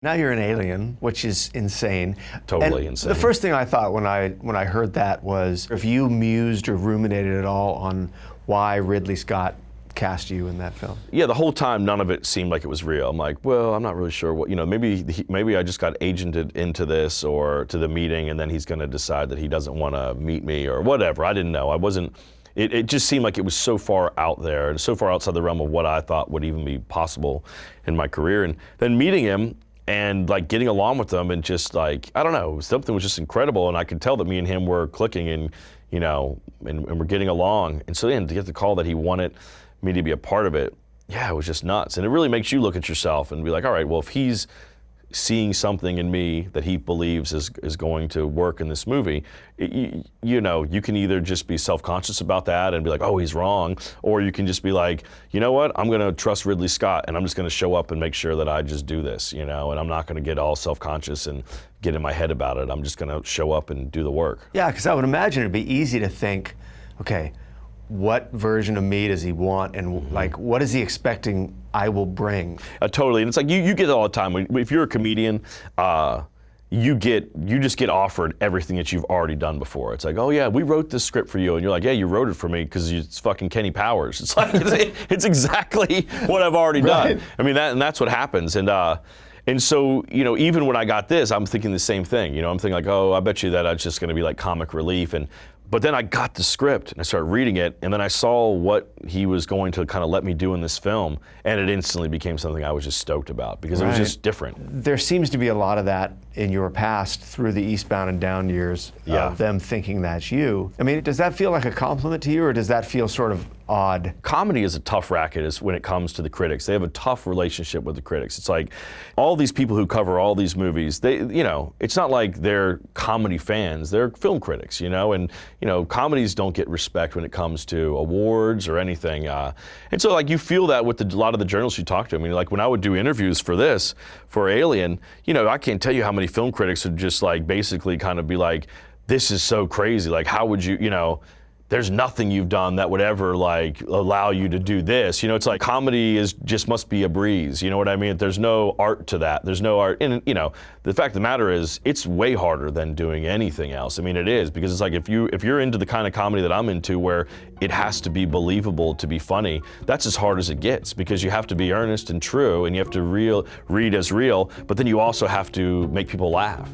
Now you're an alien, which is insane. Totally And insane. The first thing I thought when I heard that was, if you mused or ruminated at all on why Ridley Scott cast you in that film. Yeah, the whole time, none of it seemed like it was real. I'm like, well, I'm not really sure what, maybe I just got agented into this or to the meeting, and then he's going to decide that he doesn't want to meet me or whatever. I didn't know. I wasn't. It just seemed like it was so far out there and so far outside the realm of what I thought would even be possible in my career. And then meeting him and like getting along with him and just like, I don't know, something was just incredible. And I could tell that me and him were clicking and we're getting along. And so then to get the call that he wanted me to be a part of it, yeah, it was just nuts. And it really makes you look at yourself and be like, all right, well, if he's seeing something in me that he believes is going to work in this movie, you can either just be self-conscious about that and be like, oh, he's wrong, or you can just be like, you know what, I'm going to trust Ridley Scott and I'm just going to show up and make sure that I just do this, and I'm not going to get all self-conscious and get in my head about it. I'm just going to show up and do the work. Yeah, because I would imagine it'd be easy to think, okay, what version of me does he want, and like, what is he expecting I will bring? Totally, and it's like you get it all the time. If you're a comedian, you just get offered everything that you've already done before. It's like, oh yeah, we wrote this script for you, and you're like, yeah, you wrote it for me because it's fucking Kenny Powers. It's like it's exactly what I've already done. Right. I mean, that's what happens, and so, even when I got this, I'm thinking the same thing. I'm thinking like, oh, I bet you that it's just going to be like comic relief. But then I got the script and I started reading it, and then I saw what he was going to kind of let me do in this film, and it instantly became something I was just stoked about because it was just different. There seems to be a lot of that in your past through the Eastbound and Down years, of them thinking that's you. I mean, does that feel like a compliment to you, or does that feel sort of odd? Comedy is a tough racket when it comes to the critics. They have a tough relationship with the critics. It's like all these people who cover all these movies, it's not like they're comedy fans, they're film critics, and comedies don't get respect when it comes to awards or anything. And so like you feel that with a lot of the journalists you talk to. I mean, like when I would do interviews for Alien, I can't tell you how many film critics would just like basically kind of be like, this is so crazy. Like, how would you, there's nothing you've done that would ever like allow you to do this. It's like comedy just must be a breeze. You know what I mean? There's no art to that. There's no art. And the fact of the matter is it's way harder than doing anything else. I mean, it is, because it's like if you're into the kind of comedy that I'm into where it has to be believable to be funny, that's as hard as it gets, because you have to be earnest and true, and you have to read as real, but then you also have to make people laugh.